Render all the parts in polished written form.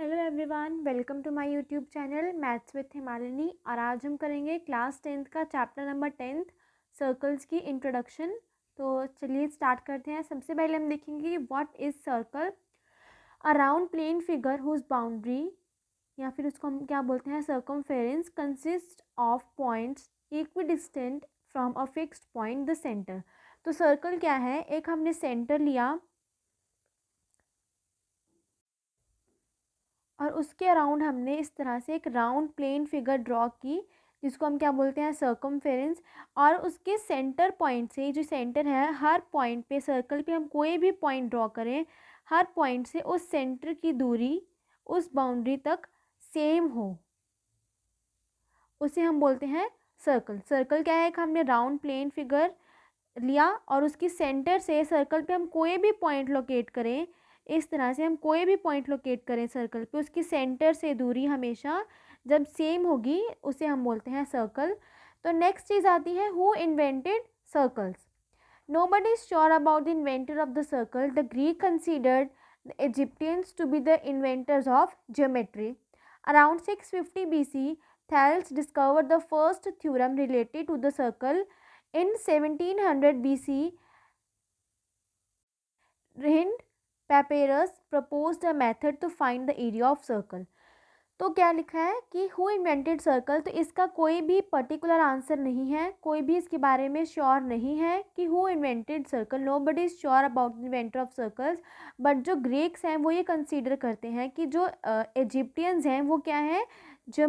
Hello everyone, welcome to my YouTube channel maths with Himalini. और आज हम करेंगे क्लास 10th का चैप्टर नंबर 10 सर्कल्स की इंट्रोडक्शन। तो चलिए स्टार्ट करते हैं। सबसे पहले हम देखेंगे what is circle. A round plane figure whose boundary या फिर उसको हम क्या बोलते हैं circumference consist of points equidistant from a fixed point the centre. तो सर्कल क्या है, एक हमने सेंटर लिया और उसके अराउंड हमने इस तरह से एक राउंड प्लेन फिगर ड्रॉ की जिसको हम क्या बोलते हैं सर्कमफेरेंस। और उसके सेंटर पॉइंट से, जो सेंटर है, हर पॉइंट पे सर्कल पे हम कोई भी पॉइंट ड्रॉ करें, हर पॉइंट से उस सेंटर की दूरी उस बाउंड्री तक सेम हो, उसे हम बोलते हैं सर्कल। सर्कल क्या है, एक हमने राउंड प्लेन फिगर लिया और उसकी सेंटर से सर्कल पे हम कोई भी पॉइंट लोकेट करें, इस तरह से हम कोई भी पॉइंट लोकेट करें सर्कल पे, उसकी सेंटर से दूरी हमेशा जब सेम होगी उसे हम बोलते हैं सर्कल। तो नेक्स्ट चीज़ आती है who invented circles. Nobody is sure about the inventor of the circle. The Greek considered the Egyptians to be the inventors of geometry. Around 650 BC, Thales discovered the first theorem related to the circle. In 1700 BC, Hind Papyrus proposed a method to find the area of circle. तो क्या लिखा है कि who invented circle. तो इसका कोई भी particular answer नहीं है, कोई भी इसके बारे में श्योर नहीं है कि who invented circle. Nobody is sure about inventor of circles. But जो ग्रीक्स हैं वो ये कंसीडर करते हैं कि जो इजिप्टियंस हैं वो क्या हैं, जो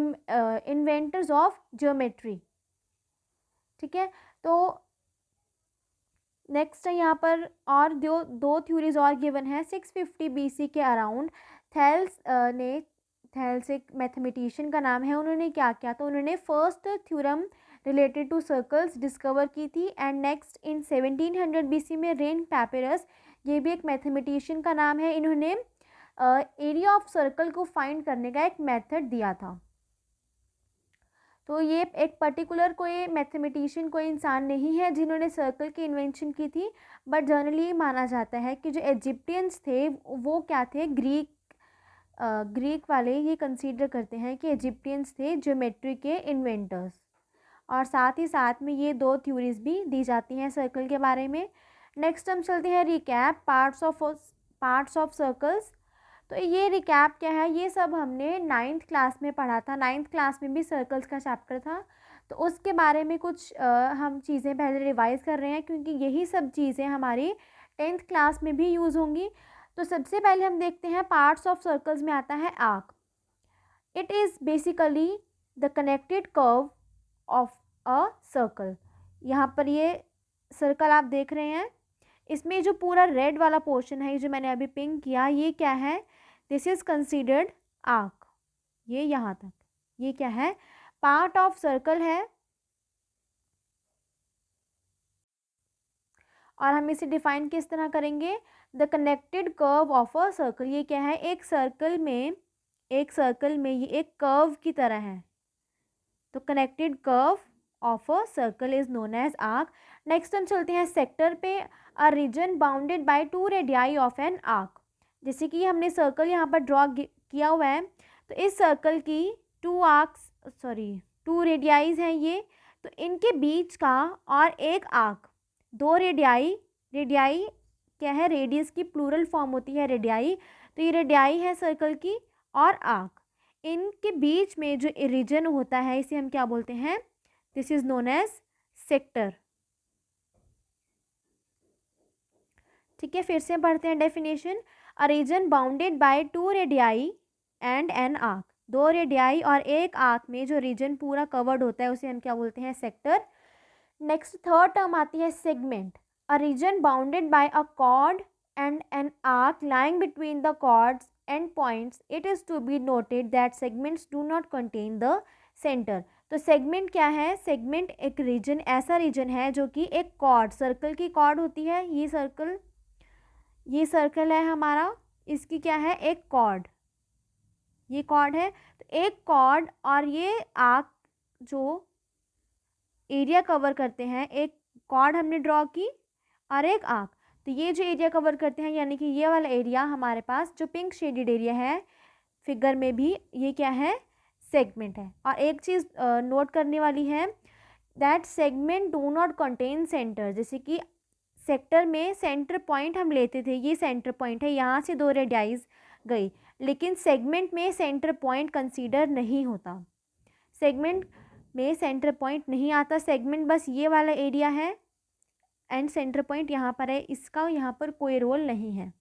इन्वेंटर्स ऑफ ज्योमेट्री। ठीक है, तो नेक्स्ट है यहाँ पर और दो थ्योरीज और गिवन है। 650 BC के अराउंड थेल्स एक मैथमेटिशियन का नाम है, उन्होंने क्या किया, तो उन्होंने first theorem related to circles discover की थी। एंड नेक्स्ट इन 1700 BC में रेन पैपिरस, ये भी एक मैथमेटिशियन का नाम है, इन्होंने एरिया ऑफ सर्कल को फाइंड करने का एक मेथड दिया था। तो ये एक पर्टिकुलर कोई मैथमेटिशियन, कोई इंसान नहीं है जिन्होंने सर्कल की इन्वेंशन की थी, बट जनरली ये माना जाता है कि जो इजिप्टियंस थे वो क्या थे, ग्रीक वाले ये कंसीडर करते हैं कि इजिप्टियंस थे ज्योमेट्री के इन्वेंटर्स। और साथ ही साथ में ये दो थ्योरीज भी दी जाती हैं सर्कल के बारे में। नेक्स्ट हम चलते हैं रिकैप पार्ट्स ऑफ सर्कल्स। तो ये रिकैप क्या है, ये सब हमने 9th क्लास में पढ़ा था। 9th क्लास में भी सर्कल्स का चैप्टर था, तो उसके बारे में कुछ हम चीज़ें पहले रिवाइज़ कर रहे हैं क्योंकि यही सब चीज़ें हमारी 10th क्लास में भी यूज़ होंगी। तो सबसे पहले हम देखते हैं पार्ट्स ऑफ सर्कल्स में आता है arc. It is basically the connected curve of a circle. यहाँ पर ये सर्कल आप देख रहे हैं, इसमें जो पूरा रेड वाला पोर्शन है, जो मैंने अभी पिंक किया, ये क्या है, दिस इज कंसीडर्ड आर्क। ये यहाँ तक, ये क्या है, पार्ट ऑफ सर्कल है। और हम इसे डिफाइन किस तरह करेंगे, the connected curve of a circle. ये क्या है, एक सर्कल में ये एक कर्व की तरह है, तो connected curve of a circle is known as arc. Next हम चलते हैं सेक्टर पे। A region bounded by two radii of an arc. जैसे कि हमने सर्कल यहाँ पर ड्रॉ किया हुआ है, तो इस सर्कल की टू रेडियाईज हैं ये, तो इनके बीच का और एक आर्क, दो रेडियाई क्या है, रेडियस की प्लूरल फॉर्म होती है रेडियाई, तो ये रेडियाई है सर्कल की और आर्क, इनके बीच में जो रीजन होता है इसे हम क्या बोलते हैं, this is known as sector. ठीक है, फिर से पढ़ते हैं definition. A region bounded by two radii and an arc. दो रेडियाई और एक आर्क में जो रीजन पूरा कवर्ड होता है उसे हम क्या बोलते हैं, सेक्टर। नेक्स्ट थर्ड टर्म आती है segment. A region bounded by a chord and an arc lying between the chord's end points. It is to be noted that segments do not contain the centre. तो segment क्या है, segment एक reason, ऐसा reason है जो कि एक cord, circle की कॉर्ड होती है, ये सर्कल है हमारा, इसकी क्या है, एक कॉर्ड, ये कॉर्ड है, तो एक कॉर्ड और ये आर्क जो एरिया कवर करते हैं, एक कॉर्ड हमने ड्रॉ की और एक आर्क, तो ये जो एरिया कवर करते हैं यानी कि ये वाला एरिया हमारे पास जो पिंक शेडेड एरिया है फिगर में भी ये क्या है, सेगमेंट है। और एक चीज़ नोट करने वाली है, that segment do not contain centre. जैसे कि सेक्टर में सेंटर पॉइंट हम लेते थे, ये सेंटर पॉइंट है, यहाँ से 2 रेडियाइज गई, लेकिन सेगमेंट में सेंटर पॉइंट कंसीडर नहीं होता, सेगमेंट में सेंटर पॉइंट नहीं आता। सेगमेंट बस ये वाला एरिया है एंड सेंटर पॉइंट यहाँ पर है, इसका यहाँ पर कोई रोल नहीं है।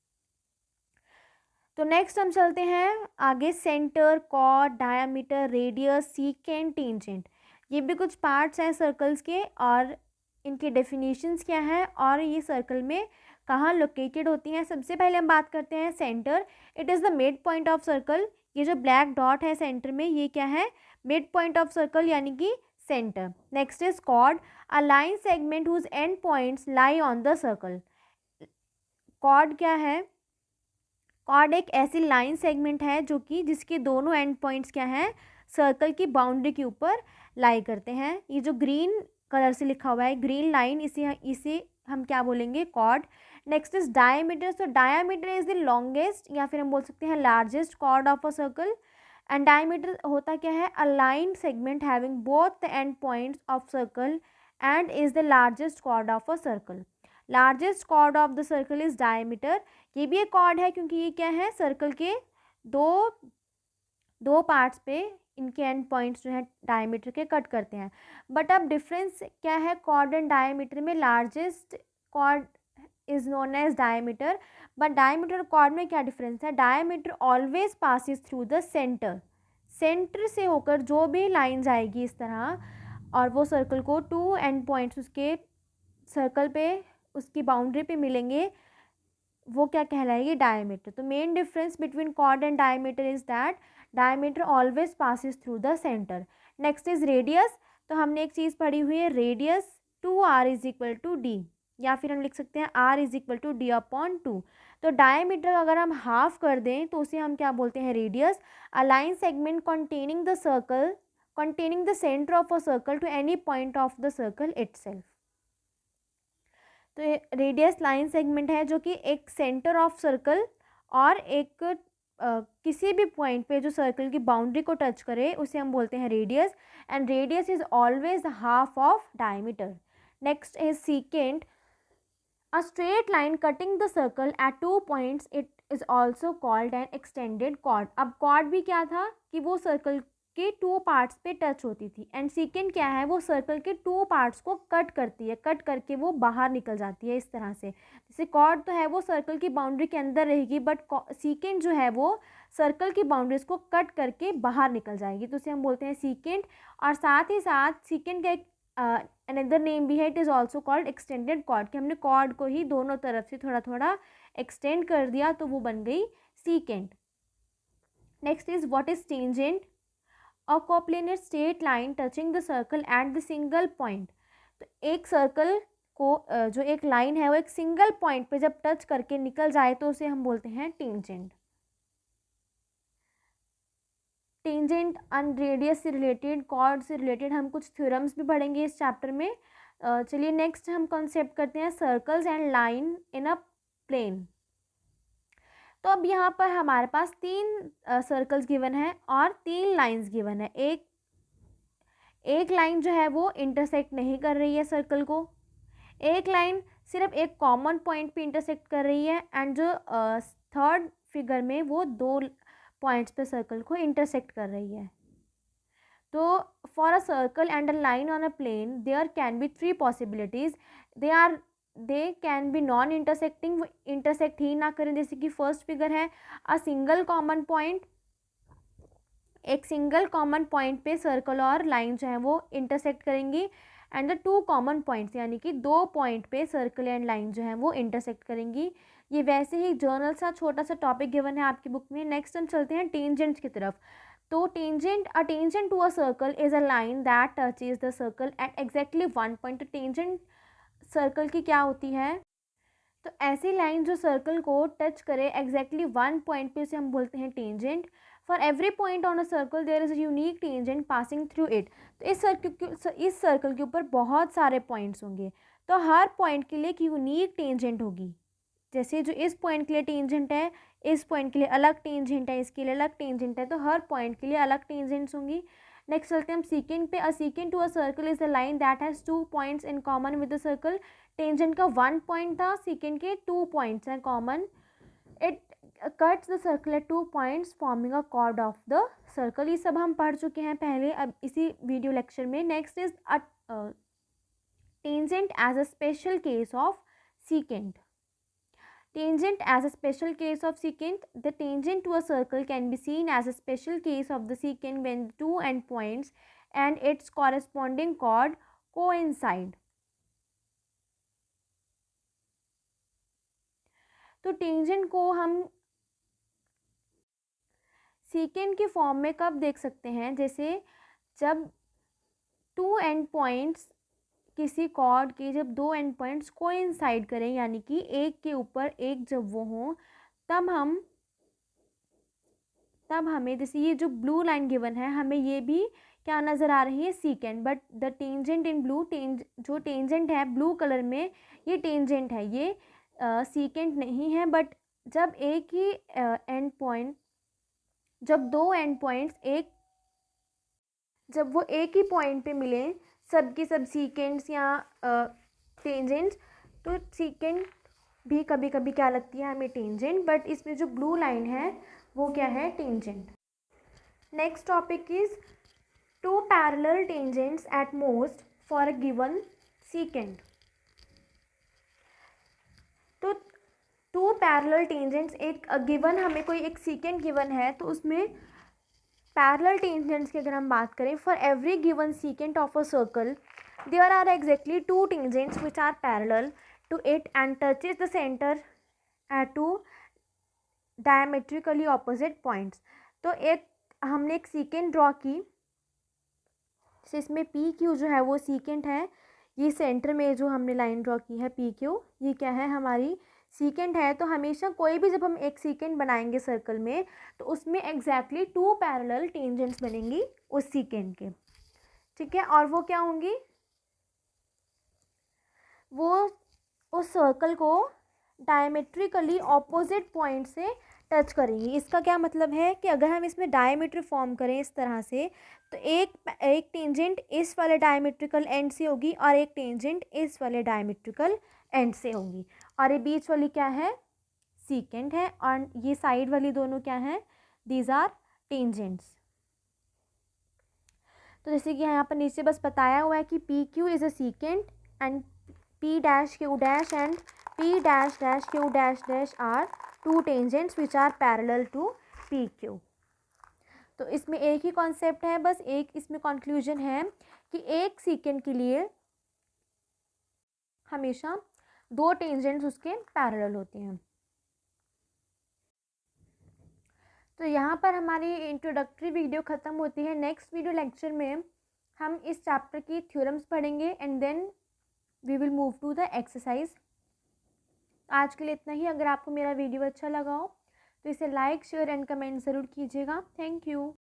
तो नेक्स्ट हम चलते हैं आगे, centre, chord, diameter, radius, secant, tangent. ये भी कुछ पार्ट्स हैं सर्कल्स के और इनके डेफिनेशंस क्या है और ये सर्कल में कहाँ लोकेटेड होती हैं। सबसे पहले हम बात करते हैं centre. It is the mid point of circle. ये जो ब्लैक डॉट है सेंटर में, ये क्या है, मिड पॉइंट ऑफ सर्कल यानी कि centre. Next is chord, a line segment whose end points lie on the circle. Chord क्या है, कॉर्ड एक ऐसी लाइन सेगमेंट है जो कि जिसके दोनों एंड पॉइंट्स क्या हैं, सर्कल की बाउंड्री के ऊपर लाई करते हैं। ये जो ग्रीन कलर से लिखा हुआ है, ग्रीन लाइन, इसे हम क्या बोलेंगे, chord. Next is diameter. So diameter is the longest या फिर हम बोल सकते हैं largest chord of a circle. And diameter होता क्या है, a line segment having both the end points of circle and is the largest chord of a circle. Largest chord of the circle is diameter. ये भी एक cord है क्योंकि ये क्या है, सर्कल के दो पार्ट्स पे इनके एंड पॉइंट्स जो है डायमीटर के कट करते हैं। बट अब डिफरेंस क्या है कॉर्ड एंड डायमीटर में, largest chord is known as diameter, but diameter chord में क्या डिफरेंस है, diameter always passes through the centre. Centre से होकर जो भी लाइन जाएगी इस तरह और वो सर्कल को 2 एंड पॉइंट्स उसके सर्कल पे उसकी बाउंड्री पे मिलेंगे, वो क्या कहलाएगी, डायमीटर। तो main difference between chord and diameter is that diameter always passes through the centre. Next is radius. तो हमने एक चीज़ पढ़ी हुई है, radius 2r is equal to D, या फिर हम लिख सकते हैं r is equal to D upon 2। तो डायमीटर अगर हम हाफ कर दें तो उसे हम क्या बोलते हैं, radius. A line segment containing the circle containing the centre of a circle to any point of the circle itself. तो रेडियस लाइन सेगमेंट है जो कि एक सेंटर ऑफ सर्कल और एक किसी भी पॉइंट पे जो सर्कल की बाउंड्री को टच करे उसे हम बोलते हैं radius. And radius is always half of diameter. Next is secant, a straight line cutting the circle at 2 points, it is also called an extended chord. अब कॉर्ड भी क्या था कि वो सर्कल के 2 पार्ट्स पे टच होती थी, एंड सीकेंट क्या है, वो सर्कल के 2 पार्ट्स को कट करती है, कट करके वो बाहर निकल जाती है इस तरह से। जैसे कॉर्ड तो है वो सर्कल की बाउंड्री के अंदर रहेगी, बट सीकेंट जो है वो सर्कल की बाउंड्रीज को कट करके बाहर निकल जाएगी, तो उसे हम बोलते हैं सीकेंट। और साथ ही साथ सीकेंट का एक अनदर नेम भी है, it is also called extended chord, कि हमने कॉर्ड को ही दोनों तरफ से थोड़ा थोड़ा एक्सटेंड कर दिया तो वो बन गई secant. Next is what is tangent, a coplanar straight line touching the circle at the single point. तो एक सर्कल को जो एक लाइन है वो एक सिंगल पॉइंट पे जब टच करके निकल जाए तो उसे हम बोलते हैं टेंजेंट। टेंजेंट एंड रेडियस से रिलेटेड, कॉर्ड से रिलेटेड हम कुछ थ्योरम्स भी पढ़ेंगे इस चैप्टर में। चलिए नेक्स्ट हम कॉन्सेप्ट करते हैं circles and line in a plane. तो अब यहाँ पर हमारे पास 3 सर्कल्स गिवन है और 3 लाइंस गिवन है। एक लाइन जो है वो इंटरसेक्ट नहीं कर रही है सर्कल को, एक लाइन सिर्फ एक कॉमन पॉइंट पे इंटरसेक्ट कर रही है, एंड जो थर्ड फिगर में वो 2 पॉइंट्स पे सर्कल को इंटरसेक्ट कर रही है। तो for a circle and a line on a plane there can be 3 possibilities. They can be non intersecting, वो इंटरसेक्ट ही ना करें, जैसे कि फर्स्ट फिगर है, अ सिंगल कॉमन पॉइंट, एक सिंगल कॉमन पॉइंट पे सर्कल और लाइन जो है वो इंटरसेक्ट करेंगी, एंड द 2 कॉमन पॉइंट्स यानी कि 2 पॉइंट पे सर्कल एंड लाइन जो है वो इंटरसेक्ट करेंगी। ये वैसे ही जर्नल सा छोटा सा टॉपिक गिवन है आपकी बुक में। नेक्स्ट हम चलते हैं टेंजेंट्स की तरफ। तो tangent to a circle is a line that touches the circle at exactly 1 point. तो टेंजेंट सर्कल की क्या होती है, तो ऐसी लाइन जो सर्कल को टच करे एग्जैक्टली 1 पॉइंट पे, उसे हम बोलते हैं tangent. For every point on a circle there is a unique tangent passing through it. तो इस सर्कल के ऊपर बहुत सारे पॉइंट्स होंगे, तो हर पॉइंट के लिए एक यूनिक टेंजेंट होगी। जैसे जो इस पॉइंट के लिए टेंजेंट है, इस पॉइंट के लिए अलग टेंजेंट है, इसके लिए अलग टेंजेंट है, तो हर पॉइंट के लिए अलग टेंजेंट्स होंगी। नेक्स्ट चलते हैं हम सीकेंट पे। A secant to a circle is the line that has 2 points in common with the circle. Tangent का 1 पॉइंट था, सीकेंट के 2 पॉइंट्स हैं common. It cuts the circle at 2 points forming a chord of the circle. ये सब हम पढ़ चुके हैं पहले अब इसी वीडियो लेक्चर में। Next is a tangent as a special case of secant. Tangent as a special case of secant. The tangent to a circle can be seen as a special case of the secant when the two endpoints and its corresponding chord coincide. तो tangent को हम secant के form में कब देख सकते हैं, जैसे जब टू एंड पॉइंट्स किसी कॉर्ड के जब दो एंड पॉइंट्स कोइंसाइड करें, यानी कि एक के ऊपर एक जब वो हों, तब हमें जैसे ये जो ब्लू लाइन गिवन है, हमें ये भी क्या नज़र आ रही है, secant. But the tangent in blue, जो टेंजेंट है ब्लू कलर में, ये टेंजेंट है, ये सीकेंट नहीं है। बट जब एक ही एंड पॉइंट, जब दो एंड पॉइंट्स जब वो एक ही पॉइंट पे मिलें, सब की सब सीकेंट्स या टेंजेंट्स, तो सीकेंट भी कभी कभी क्या लगती है हमें, टेंजेंट। बट इसमें जो ब्लू लाइन है वो क्या है, tangent. Next topic is two parallel tangents at most for a given secant. तो टू पैरेलल टेंजेंट्स, एक गिवन हमें कोई एक सीकेंट गिवन है, तो उसमें पैरेलल टेंजेंट्स की अगर हम बात करें, for every given secant of a circle there are exactly two tangents which are parallel to it and touches the centre at two diametrically opposite points. तो हमने एक सीकेंट ड्रॉ की, इसमें पी क्यू जो है वो सीकेंट है, ये सेंटर में जो हमने लाइन ड्रॉ की है पी क्यू, ये क्या है, हमारी सीकेंट है। तो हमेशा कोई भी जब हम एक सीकेंट बनाएंगे सर्कल में, तो उसमें एग्जैक्टली टू पैरेलल टेंजेंट्स बनेंगी उस सीकेंट के, ठीक है। और वो क्या होंगी, वो उस सर्कल को डायमेट्रिकली ऑपोजिट पॉइंट से टच करेंगी। इसका क्या मतलब है कि अगर हम इसमें डायमीटर फॉर्म करें इस तरह से, तो एक टेंजेंट इस वाले डायमेट्रिकल एंड से होगी और एक टेंजेंट इस वाले डायमेट्रिकल एंड से होगी, और ये बीच वाली क्या है, सीकेंट है, और ये साइड वाली दोनों क्या है, दीज आर टेंजेंट्स। तो जैसे कि यहाँ पर नीचे बस बताया हुआ है कि P Q is a secant and P dash Q dash and P dash dash Q dash dash are two tangents which are parallel to P Q. तो इसमें एक ही कॉन्सेप्ट है, बस एक इसमें कंक्लूजन है कि एक सीकेंट के लिए हमेशा दो टेंजेंट्स उसके पैरेलल होते हैं। तो यहाँ पर हमारी इंट्रोडक्टरी वीडियो ख़त्म होती है। नेक्स्ट वीडियो लेक्चर में हम इस चैप्टर की थ्योरम्स पढ़ेंगे and then we will move to the exercise. आज के लिए इतना ही। अगर आपको मेरा वीडियो अच्छा लगा हो तो इसे लाइक, शेयर एंड कमेंट ज़रूर कीजिएगा। Thank you.